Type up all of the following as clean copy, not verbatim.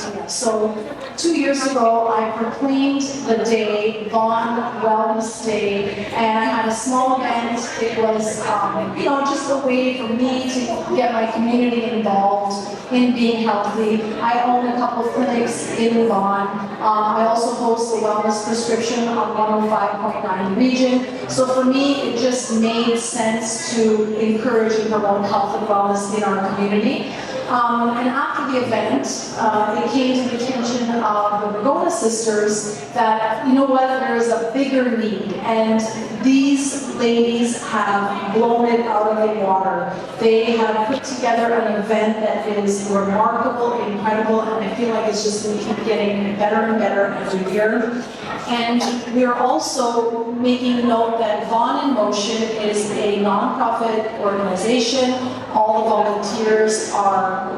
idea. So 2 years ago, I proclaimed the day, Vaughan Wellness Day, and I had a small event. It was, just a way for me to get my community involved in being healthy. I own a couple of clinics in Vaughan. I also host a wellness prescription on 105.9 region. So for me, it just made sense to encourage and promote health and wellness in our community. And after the event, it came to the attention of the Ragona sisters that, you know what, there is a bigger need. And these ladies have blown it out of the water. They have put together an event that is remarkable, incredible, and I feel like it's just going to keep getting better and better every year. And we're also making note that Vaughan in Motion is a nonprofit organization. All the volunteers are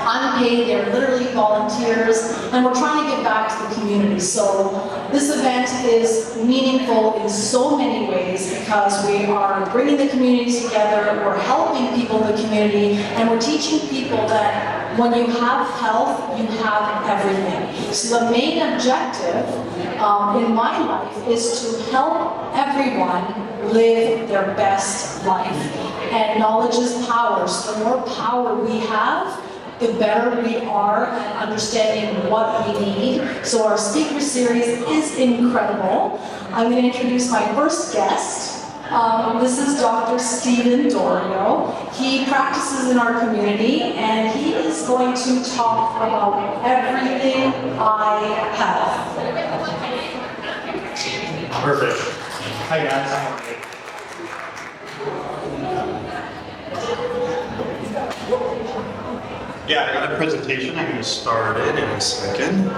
unpaid, they're literally volunteers, and we're trying to give back to the community. So this event is meaningful in so many ways because we are bringing the community together, we're helping people in the community, and we're teaching people that when you have health, you have everything. So the main objective in my life is to help everyone live their best life. And knowledge is power. So the more power we have, the better we are at understanding what we need. So our speaker series is incredible. I'm going to introduce my first guest. This is Dr. Stephen Dorio. He practices in our community, and he is going to talk about everything I have. Perfect. Hi guys. Yeah, I got a presentation. I'm going to start it in a second.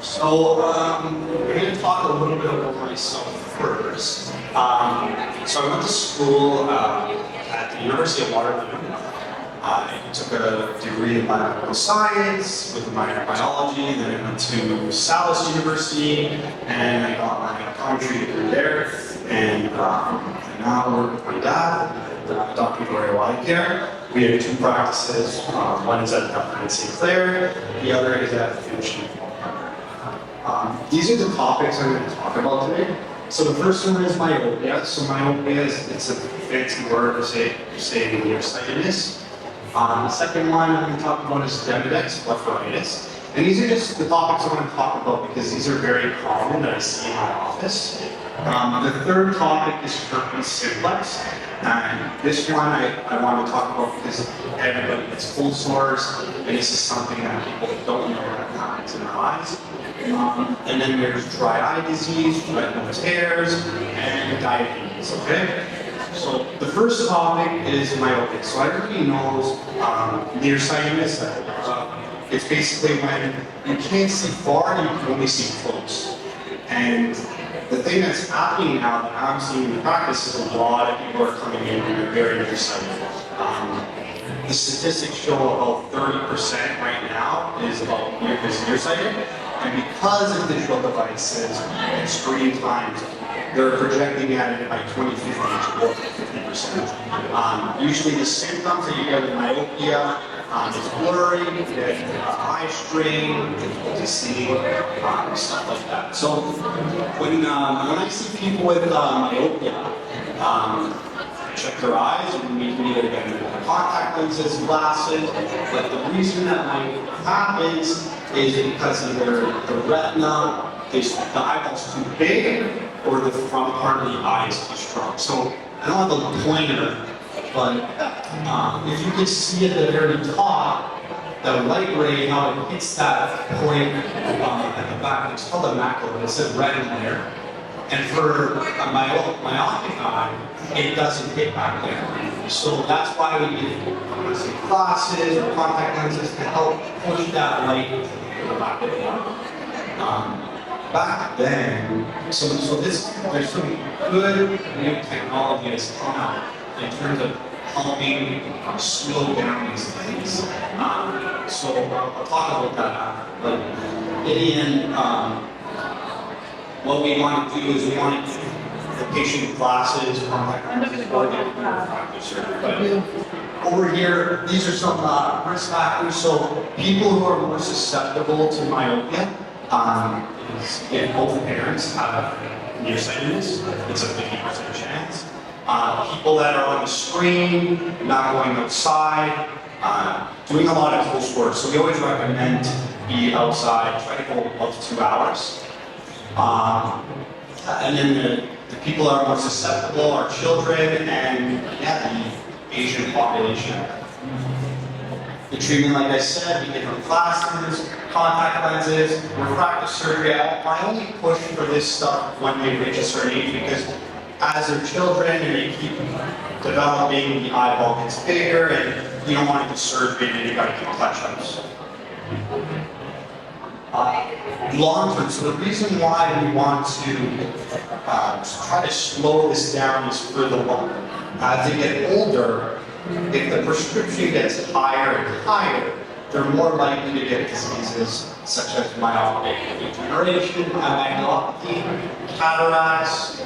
So, I'm going to talk a little bit about myself first. So I went to school at the University of Waterloo. I took a degree in biomedical science with a minor in biology, then I went to Salus University, and I got my optometry degree there, and I now work with my dad, Dr. Dorio Eye Care. We have two practices. One is at St. Clair, the other is at Finchie. These are the topics I'm going to talk about today. So the first one is myopia. So myopia it's a fancy word to say nearsightedness. The second one I'm going to talk about is Demodex blepharitis. And these are just the topics I want to talk about because these are very common that I see in my office. The third topic is herpes simplex. And this one I want to talk about because everybody gets cold sores, and this is something that people don't know that happens in their eyes. And then there's dry eye disease, retinal tears, and diabetes, okay? So the first topic is myopia. So everybody knows nearsightedness. It's basically when you can't see far and you can only see close. And the thing that's happening now that I'm seeing in practice is a lot of people are coming in and they're very nearsighted. The statistics show about 30% right now is nearsighted. And because of digital devices and screen times, they're projecting at it by 2050 to go up to 50%. Usually the symptoms that you get with myopia is blurry, you get eye strain, difficult to see, stuff like that. So when I see people with myopia, check their eyes, and we can either get contact lenses, glasses, but the reason that might happens is because either the retina, the eyeball's too big, or the front part of the eye is too strong. So I don't have a pointer, but if you can see at the very top, the light ray, how it hits that point at the back, it's called a macula, it says retina there. And for a myopic eye, it doesn't hit back there. So that's why we need glasses or contact lenses to help push that light to the back of the eye. Back then, so there's some good new technology that's come out in terms of helping slow down these things. So I'll talk about that after. But in the end, what we want to do is we want to give the patient glasses, contact lenses, or they can do refractive surgery. But over here, these are some risk factors. So people who are more susceptible to myopia is if both parents have nearsightedness, it's a 50% chance. People that are on the screen, not going outside, doing a lot of close work. So we always recommend to be outside, try to go up to 2 hours. And then the people that are more susceptible are children and the Asian population. The treatment, like I said, we give them glasses, contact lenses, refractive surgery. I only push for this stuff when they reach a certain age because as they're children and they keep developing, the eyeball gets bigger and you don't want to do surgery and you got to keep touch-ups. Long term, so the reason why we want to try to slow this down is for the long. As they get older, if the prescription gets higher and higher, they're more likely to get diseases such as myopic degeneration, myopathy, cataracts,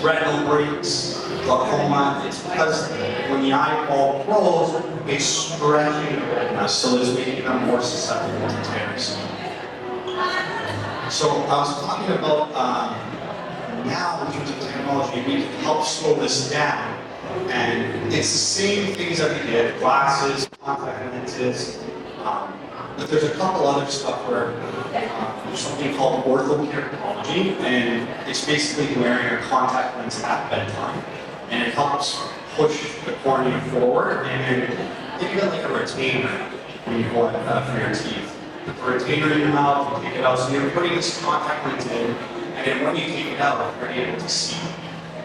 retinal breaks, glaucoma. It's because when the eyeball grows, it's stretching the retina, so it's making them more susceptible to tears. So I was talking about now in terms of technology, we can help slow this down. And it's the same things that we did, glasses, contact lenses, but there's a couple other stuff where there's something called orthokeratology, and it's basically wearing a contact lens at bedtime. And it helps push the cornea forward, and think of it like a retainer when you hold it for your teeth. Put the retainer in your mouth, you take it out, so you're putting this contact lens in, and then when you take it out, you're able to see.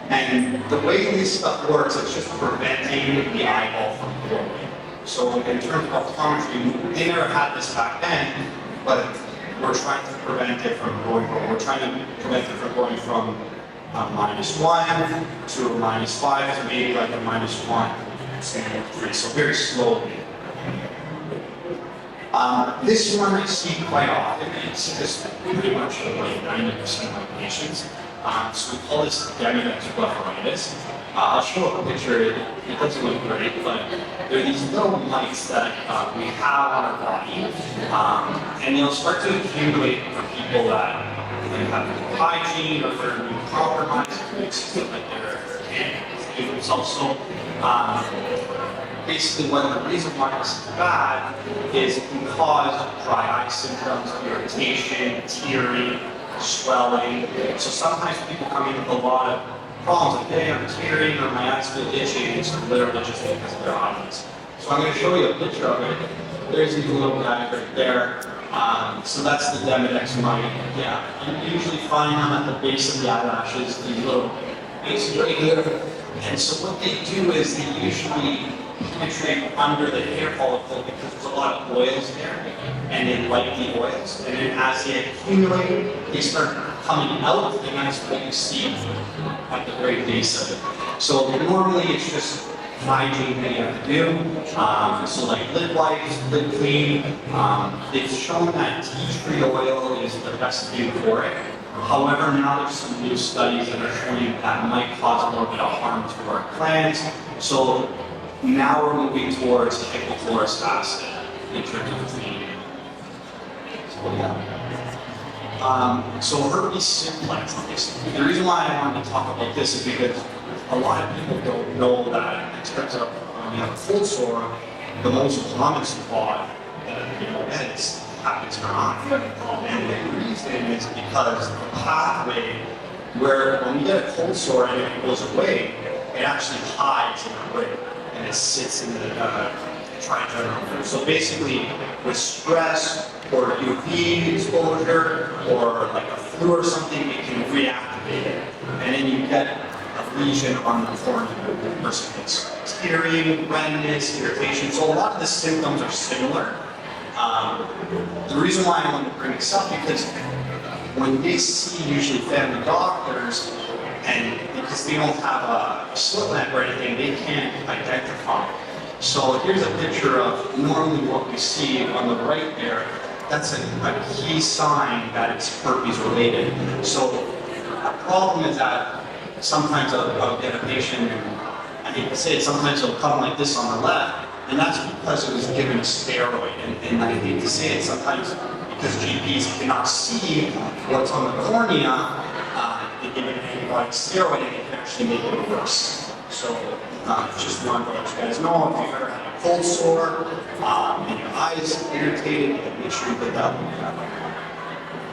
And the way this stuff works, it's just preventing the eyeball from growing. So in terms of optometry, they never had this back then, but we're trying to prevent it from growing. We're trying to prevent it from going from -1 to a -5 to maybe like a -1, standard 3. So very slowly. This one I see quite often. I see this pretty much in like 90% of my patients. So we call this Demodex blepharitis. I'll show a picture. It doesn't look great, but there are these little mites that we have on our body, and they'll start to accumulate for people that have hygiene or they're compromised, like they're can't themselves. So basically, the reason why this is bad is it can cause dry eye symptoms, irritation, tearing, swelling. So sometimes people come in with a lot of problems like, hey, I'm tearing or my eyes feel itchy, and it's literally just because of their eyes. So I'm going to show you a picture of it. There's these little guys right there. So that's the Demodex mite. Yeah, you usually find them at the base of the eyelashes, these little bases right here. And so what they do is they usually penetrate under the hair follicle because there's a lot of oils there, and they like the oils. And then as they accumulate, they start coming out, and that's what you see at the very base of it. So normally it's just hygiene that you have to do. So like lid wipes, lid clean. They've shown that tea tree oil is the best thing for it. However, now there's some new studies that are showing that might cause a little bit of harm to our glands. So now we're moving towards hypochlorous acid in terms of cleaning. So yeah. So herpes simplex. The reason why I wanted to talk about this is because a lot of people don't know that in terms of when you have a cold sore, the most common spot that is happens in our eye. And the reason is because the pathway where when you get a cold sore and it goes away, it actually hides in the brain and it sits in the trigeminal. So basically, with stress or UV exposure or like a flu or something, it can reactivate it. And then you get a lesion on the cornea. The person gets tearing, redness, irritation. So a lot of the symptoms are similar. The reason why I wanted to bring this up because when they see usually family doctors, and because they don't have a slit lamp or anything, they can't identify. So here's a picture of normally what we see on the right there that's a key sign that it's herpes related. So the problem is that sometimes I'll get a patient, and I hate to say it, sometimes they'll come like this on the left, and that's because it was given a steroid. And I hate to say it, sometimes because GPs cannot see what's on the cornea, they give an antibiotic steroid and it can actually make it worse. So just want to let you guys know, if you've ever had a cold sore and your eyes irritated, make sure you get that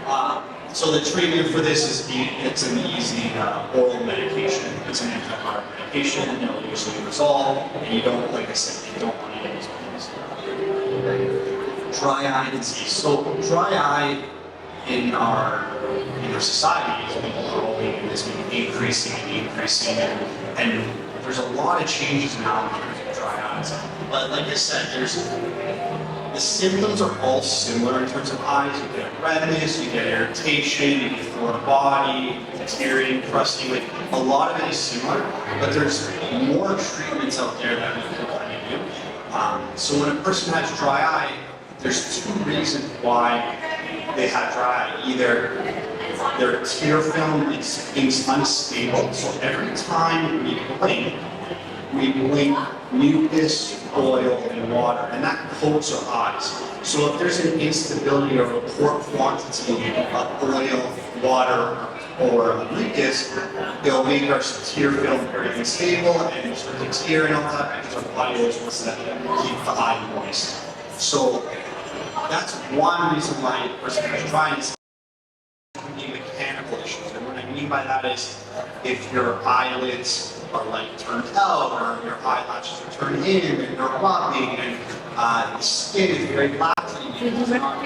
one. So the treatment for this is it's an easy oral medication. It's an antibiotic medication, and it'll usually resolve. And you don't, like I said, you don't want to use these. Dry eye disease. So dry eye in our society is growing and it's been increasing and increasing, and there's a lot of changes now in terms of dry eyes. But like I said, the symptoms are all similar in terms of eyes. You get redness, you get irritation, you get foreign body, tearing, crusty. Like a lot of it is similar, but there's more treatments out there that we can kind of do. So when a person has dry eye, there's two reasons why they have dry eye. Either their tear film is unstable, so every time we blink mucus, oil, and water, and that coats our eyes. So if there's an instability or a poor quantity of oil, water, or mucus, it'll make our tear film very unstable and it'll start to tear and all that because our body always wants to keep the eye moist. So that's one reason why a person has dry eye. Mechanical issues, and what I mean by that is if your eyelids are like turned out, or your eyelashes are turned in, and you're rubbing, and the skin is very laxy, and it's not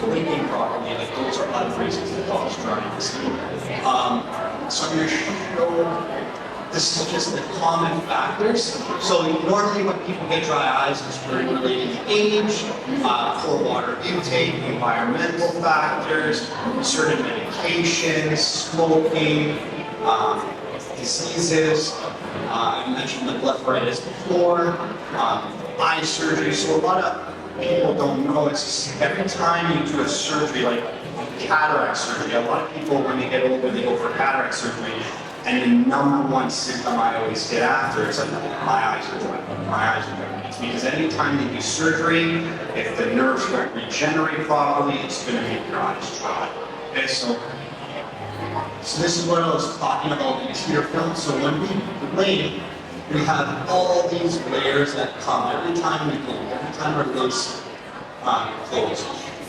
blinking properly. Like those are other reasons that cause dryness. So I'm going to show. This is just the common factors. So normally when people get dry eyes, it's very related to age, poor water intake, environmental factors, certain medications, smoking, diseases. I mentioned the blepharitis before, eye surgery. So a lot of people don't know, it's just every time you do a surgery, like cataract surgery, a lot of people when they get older, they go for cataract surgery. And the number one symptom I always get after is like, my eyes are dry, my eyes are dry. It's because anytime you do surgery, if the nerves don't regenerate properly, it's going to make your eyes dry. Okay, so this is what I was talking about in tear film. So when we blink, we have all these layers that come every time we blink, every time our lids close.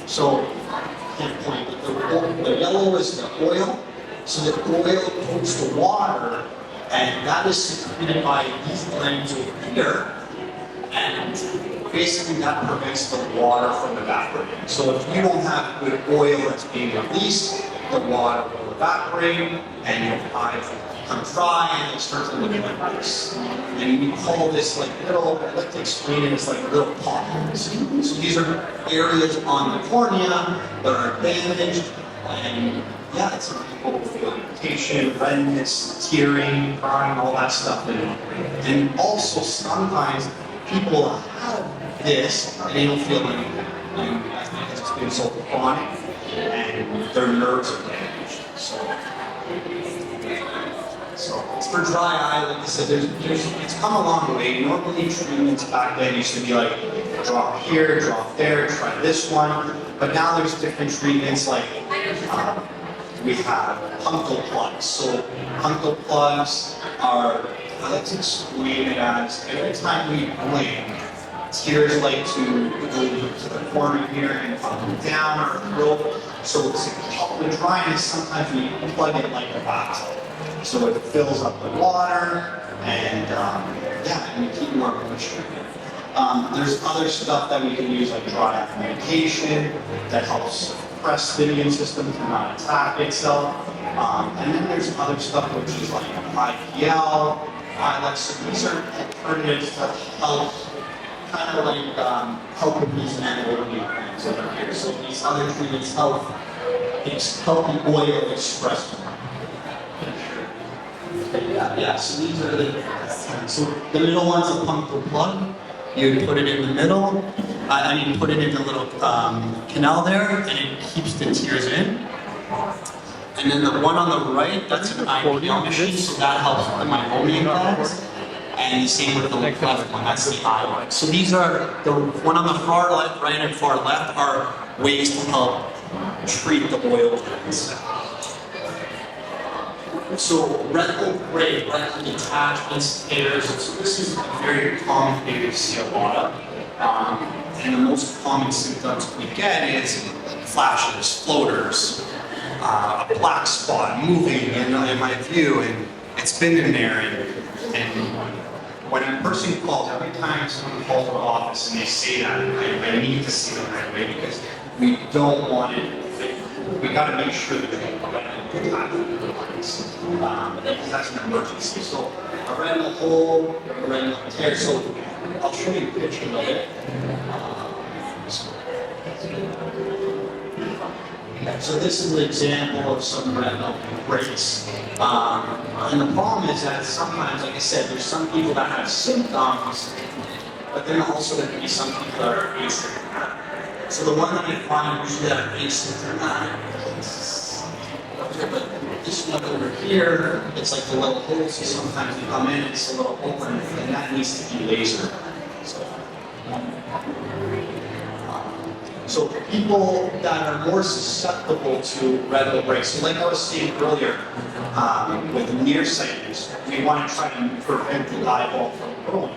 So I can't point, but the yellow is the oil. So the oil coats the water, and that is secreted by these glands over here, and basically that prevents the water from evaporating. So if you don't have good oil that's being released, the water will evaporate, and your eyes will become dry, and they start to look like this. And we call this like little, I like to explain it as like little potholes. So these are areas on the cornea that are damaged, and yeah, it's some people feel irritation, redness, tearing, crying, all that stuff. And also sometimes people have this and they don't feel anything. Because it's been so chronic and their nerves are damaged. So it's for dry eye, like I said, it's come a long way. Normally treatments back then used to be like, drop here, drop there, try this one. But now there's different treatments like, we have punctal plugs. So punctal plugs are, I like to explain it as every time we blink, tears like to go to the corner here and come down our throat. So to help with dryness, sometimes we plug it like a bathtub. So it fills up the water and and we keep more moisture. There's other stuff that we can use like dry eye medication that helps suppress the immune system to not attack itself. And then there's other stuff which is like IPL, so these are alternatives that help kind of like help with these anaerobic things over here. So these other treatments help the oil express more. So these are the middle one's a punctal plug. You put it in the middle, put it in a little canal there, and it keeps the tears in. And then the one on the right, that's an IPL machine, so that helps with the meibomian glands. And the same with the left one, that's the eye one. So these are, the one on the far left, right and far left are ways to help treat the oil glands. So retinal break, retinal detachments, tears, so this is a very common thing we see a lot of. And the most common symptoms we get is flashes, floaters, a black spot moving in my view, and it's been in there. And when a person calls, every time someone calls our office and they say that, I need to see them right away because we don't want it. We got to make sure that we're because that's an emergency. So a retinal hole, a retinal tear. So I'll show you a picture of it. So this is an example of some retinal breaks. And the problem is that sometimes, like I said, there's some people that have symptoms, but then also there can be some people that are asymptomatic. So the one that I find usually that are asymptomatic, but this one over here, it's like the little hole, so sometimes you come in, it's a little hole, and that needs to be lasered. So people that are more susceptible to retinal breaks, so like I was saying earlier, with nearsightedness, we want to try to prevent the eyeball from growing.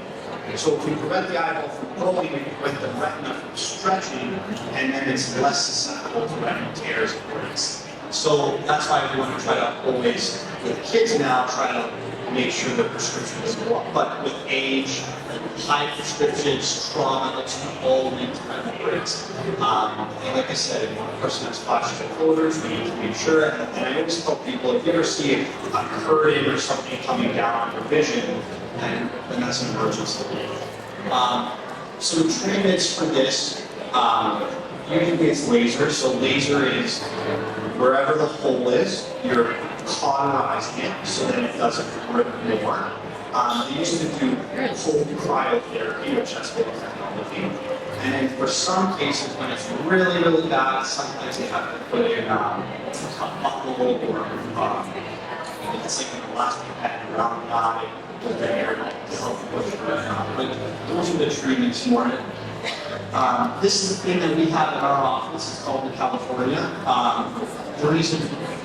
So if we prevent the eyeball from growing, we prevent the retina from stretching, and then it's less susceptible to retinal tears and breaks. So that's why we want to try to always, with kids now, try to make sure the prescription doesn't go up. But with age, high prescriptions, trauma, that's all linked to retinal breaks. And like I said, if a person has flashes or floaters, we need to make sure. And I always tell people, if you ever see a curtain or something coming down on your vision, then that's an emergency. So treatments for this, usually it's laser. So laser is wherever the hole is, you're cauterizing it so that it doesn't rip more. They used to do cold cryotherapy, which has been technology. And then for some cases, when it's really, really bad, sometimes they have to put in a buckle or it's like an elastic pad around the eye with the air to help push the retina. But those are the treatments for it. This is the thing that we have in our office. It's called the California. The reason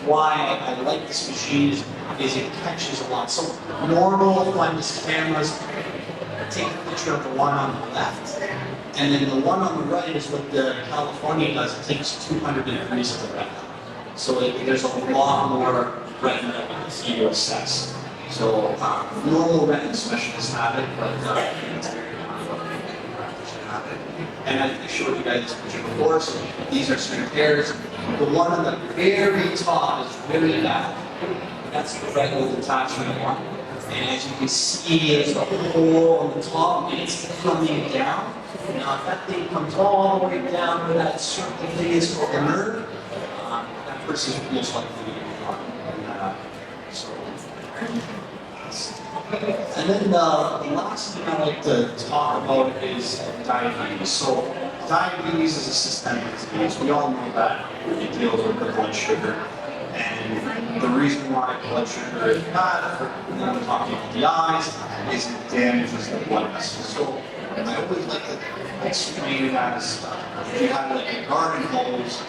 why I like this machine is it catches a lot. So normal Olympus cameras take a picture of the one on the left, and then the one on the right is what the California does. It takes 200 degrees of the retina. So there's a lot more retina that we can see to assess. So normal retina specialists have it, but it's very have it. And I showed you guys this picture before, so these are certain hairs. The one on the very top is really bad. That's the retinal detachment one. And as you can see, there's a hole on the top, and it's coming down. Now, if that thing comes all the way down where that circle thing is called the nerve, that person's most likely to be And then the last thing I like to talk about is diabetes. So diabetes is a systemic disease. We all know that it deals with the blood sugar. And the reason why blood sugar is bad for when we're talking about the eyes is it damages the blood vessels. So I always like to explain it as if you have like a garden hose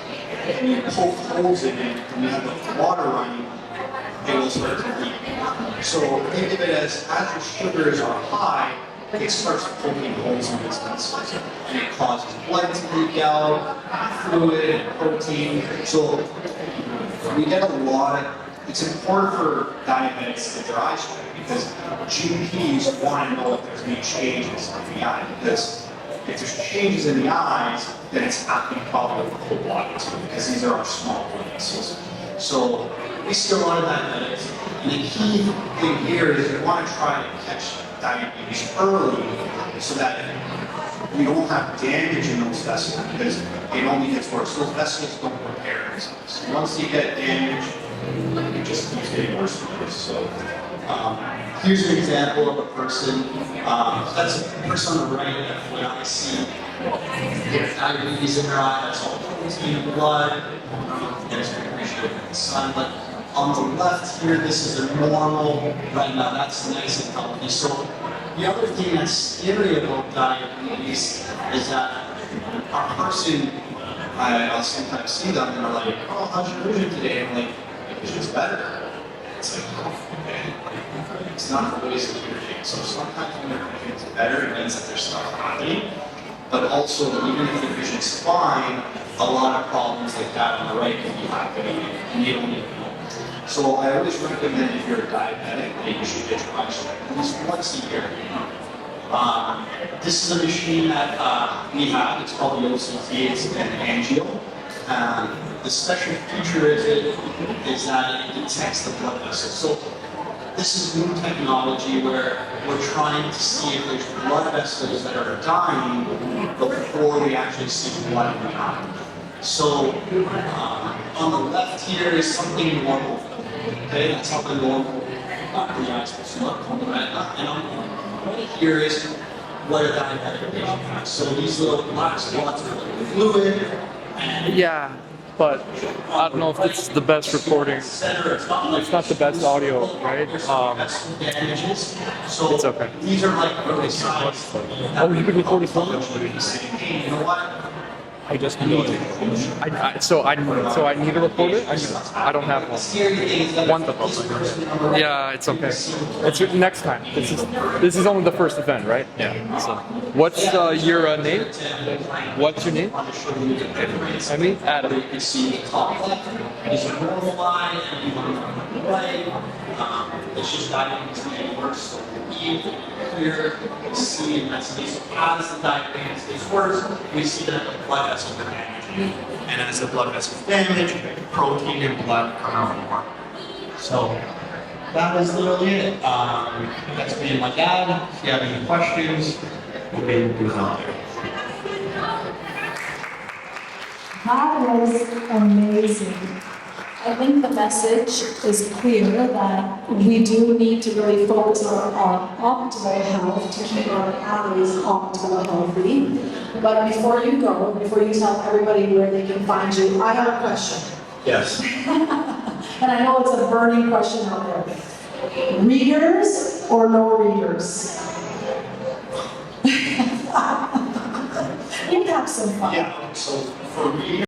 and you poke holes in it and you have the water running, it will start to leak. So think of it as your sugars are high, it starts poking holes in its vessels. And it causes blood to leak out, fluid, protein. So we get a lot of, it's important for diabetics to get their eyes checked because GPs want to know if there's any changes in the eye. Because if there's changes in the eyes, then it's happening probably with the whole body too, because these are our small blood vessels. So we see a lot of diabetics. And the key thing here is we want to try to catch diabetes early so that we don't have damage in those vessels because it only gets worse. Those vessels don't repair themselves. Once you get damage, it just keeps getting worse and worse. So here's an example of a person. That's a person on the right that when I see If diabetes in their eye, that's all protein in blood. There's appreciated in the sun, but on the left here, this is a normal right now. That's nice and healthy. So the other thing that's scary about diabetes is that a person, I'll sometimes see them and they're like, oh, how's your vision today? I'm like, my vision's better. It's like, oh, okay. It's not always a good thing. So sometimes when their vision's better, it means that there's stuff happening. But also, even if the vision's fine, a lot of problems like that on the right can be happening and you don't even know. So I always recommend if you're a diabetic that you should get your eyes checked at least once a year. This is a machine that we have. It's called the OCT. It's an angio. The special feature is that it detects the blood vessels. So this is new technology where we're trying to see if there's blood vessels that are dying before we actually see blood in the eye. So on the left here is something normal. Okay, that's something normal. The eye's supposed to look on the retina. And on the right here is what a diabetic patient has. So these little black spots are like fluid. And Yeah, but I don't know if this is the best recording. It's not the best audio, right? It's okay. These are like really size. Oh, you can record it from Hey, you know what? I just need it. So I need to record it. I don't have one. Yeah, it's okay. It's next time. This is only the first event, right? Yeah. So, what's your name? What's your name? I mean, Adam. You can see the top left is a normal line, and you want to right. It's just diabetes getting worse. So you clear, see, and that's so as the diabetes gets worse, we see that the blood vessels are damaging. And as the blood vessels damage, protein and blood come out more. So that was literally it. That's me and my dad. If you have any questions, we'll be able to do that there. That was amazing. I think the message is clear that we do need to really focus on our optimal health to keep our eyes optimal healthy. But before you go, before you tell everybody where they can find you, I have a question. Yes. And I know it's a burning question out there. Readers or no readers? You have some fun. Yeah, so for readers,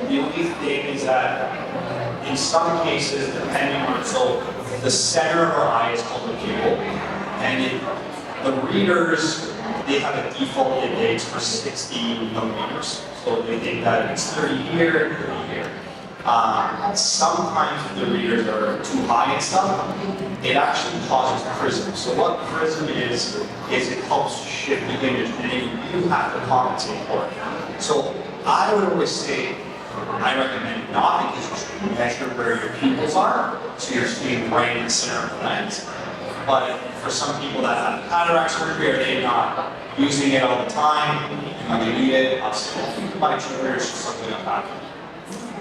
the only thing is that in some cases, depending on, so the center of our eye is called the pupil, and the readers, they have a default index for 60 millimeters. So they think that it's 30 here, 30 here. Sometimes if the readers are too high and stuff, it actually causes prism. So what prism is it helps shift the image, and you have to compensate for it. So I would always say, I recommend not, because you should measure where your pupils are, so you're seeing right in the center of the lens. But for some people that have cataract surgery, or they're not using it all the time, and when they need it, I'll say, well, keep it by 2 years or something like that.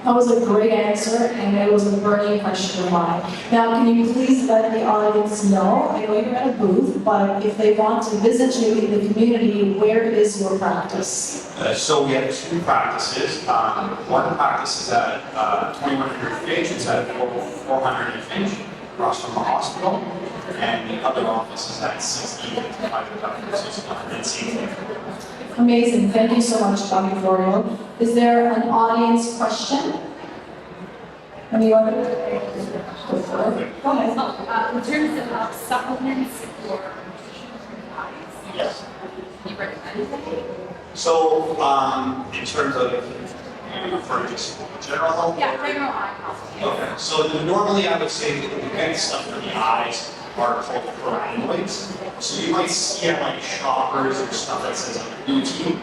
That was a great answer, and it was a burning question of mine. Now, can you please let the audience know, I know you're at a booth, but if they want to visit you in the community, where is your practice? So we have 2 practices. One practice is at 2100 Finch, it's at 400 Finch, across from the hospital, and the other office is at 1655 and same thing. Amazing, thank you so much, Dr. Florio. Is there an audience question? Anyone? Go ahead. In terms of supplements for eyes, Yes. do you recommend anything? So, in terms of, for just general health? Yeah, general eye health. Okay, so normally I would say that the good stuff for the eyes are called carotenoids. So you might see at like Shoppers or stuff that says like lutein.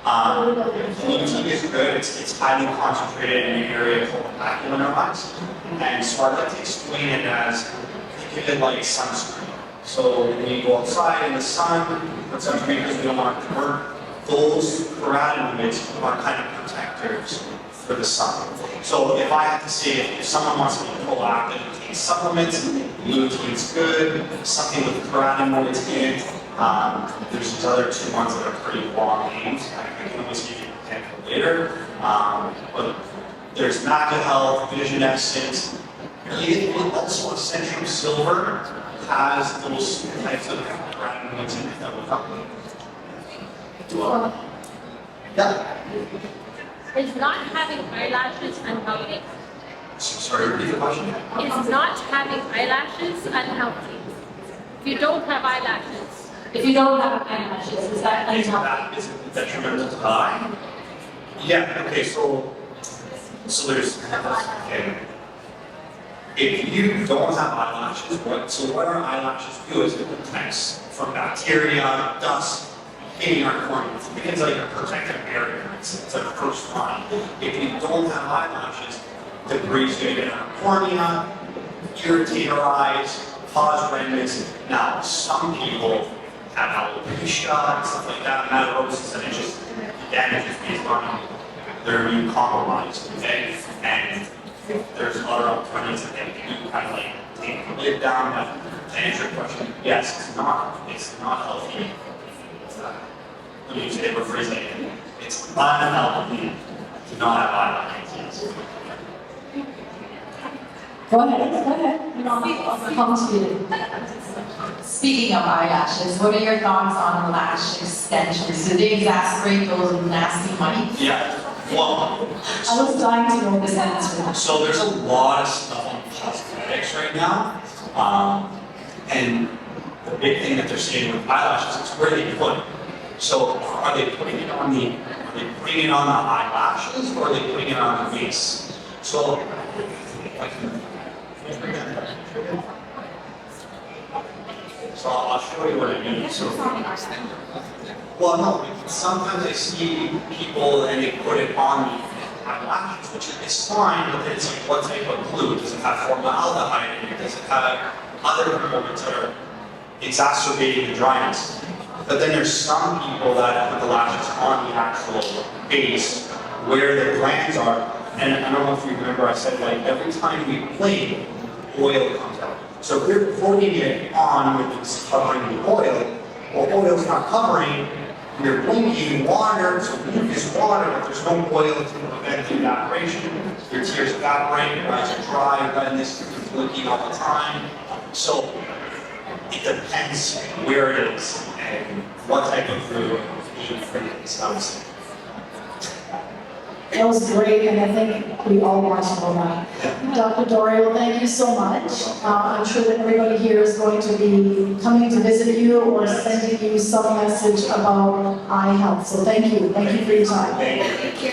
Lutein is good, it's highly concentrated in an area called the macula neurons. And so I like to explain it as, think of it like sunscreen. So when you go outside in the sun, put sunscreen because we don't want it to burn. Those carotenoids are kind of protectors for the sun. So if I have to say, if someone wants to be proactive and take supplements, lutein's good, something with carotenoids in it, There's these other two ones that are pretty long names. I can always give you a handful later. But there's Maca Health, Vision Essence. It also Century Silver has those types of brand names in it that will help. Yeah. Is not having eyelashes unhealthy? Sorry, repeat the question. Is not having eyelashes unhealthy? If you don't have eyelashes. If you don't have eyelashes, is that Is unhealthy? that is it detrimental to the eye? Yeah. Okay. So there's okay. If you don't have eyelashes, what our eyelashes do is it protects from bacteria, dust, hitting our cornea. It's like a protective barrier. It's like a first line. If you don't have eyelashes, debris is going to get in our cornea, irritate our eyes, cause redness. Now, some people have alopecia and stuff like that, metarosis, and it just damages based on their immune compromise. Okay? And there's other alternatives that they can do, kind of like take the lid down. But to answer your question, yes, it's not healthy. Let me say, rephrase that again. It's unhealthy to not have eyelashes. Go ahead. Come to you. Speaking of eyelashes, what are your thoughts on lash extensions? Do they exacerbate those nasty mites? Yeah. Well, I was dying to know this answer. so there's a lot of stuff on cosmetics right now. And the big thing that they're saying with eyelashes is where they put it. So are they putting it on the eyelashes or are they putting it on the base? So I'll show you what I mean. Well, no, sometimes I see people and they put it on the eyelashes, which is fine, but then it's like, what type of glue? Does it have formaldehyde in it? Does it have other components that are exacerbating the dryness? But then there's some people that put the lashes on the actual base where the glands are. And I don't know if you remember, I said like every time we blink, oil comes out. So if we're putting it on with this covering the oil, well, oil's not covering, you're blinking water, so mucus water, but there's no oil to prevent the evaporation. Your tears evaporate, your eyes are dry, redness, you're blinking all the time. So it depends where it is and what type of food and stuff. That was great, and I think we all want to know that. Dr. Dorio, thank you so much. I'm sure that everybody here is going to be coming to visit you or sending you some message about eye health. So thank you for your time. Thank you.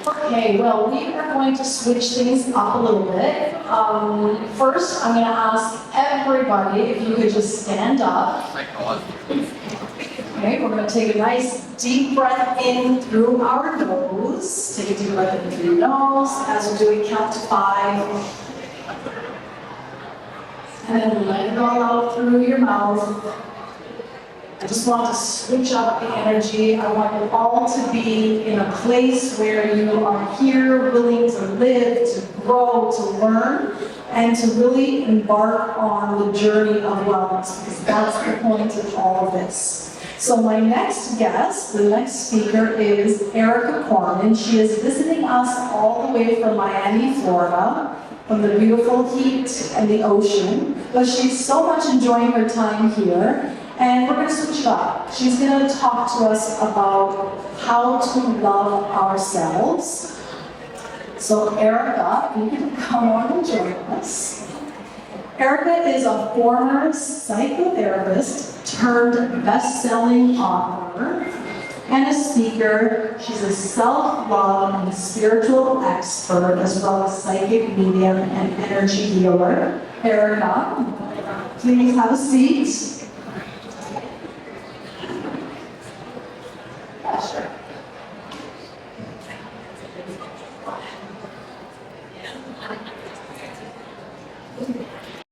Okay, well, we are going to switch things up a little bit. First, I'm going to ask everybody if you could just stand up. Okay, we're going to take a nice deep breath in through our nose. Take a deep breath in through your nose as we're doing count to 5. And then let it all out through your mouth. I just want to switch up the energy. I want you all to be in a place where you are here, willing to live, to grow, to learn, and to really embark on the journey of wellness, because that's the point of all of this. So my next guest, the next speaker, is Erica Corman. She is visiting us all the way from Miami, Florida, from the beautiful heat and the ocean, but she's so much enjoying her time here. And we're going to switch it up. She's going to talk to us about how to love ourselves. So Erica, you can come on and join us. Erica is a former psychotherapist turned best-selling author and a speaker. She's a self-love and spiritual expert, as well as psychic medium and energy healer. Erica, please have a seat.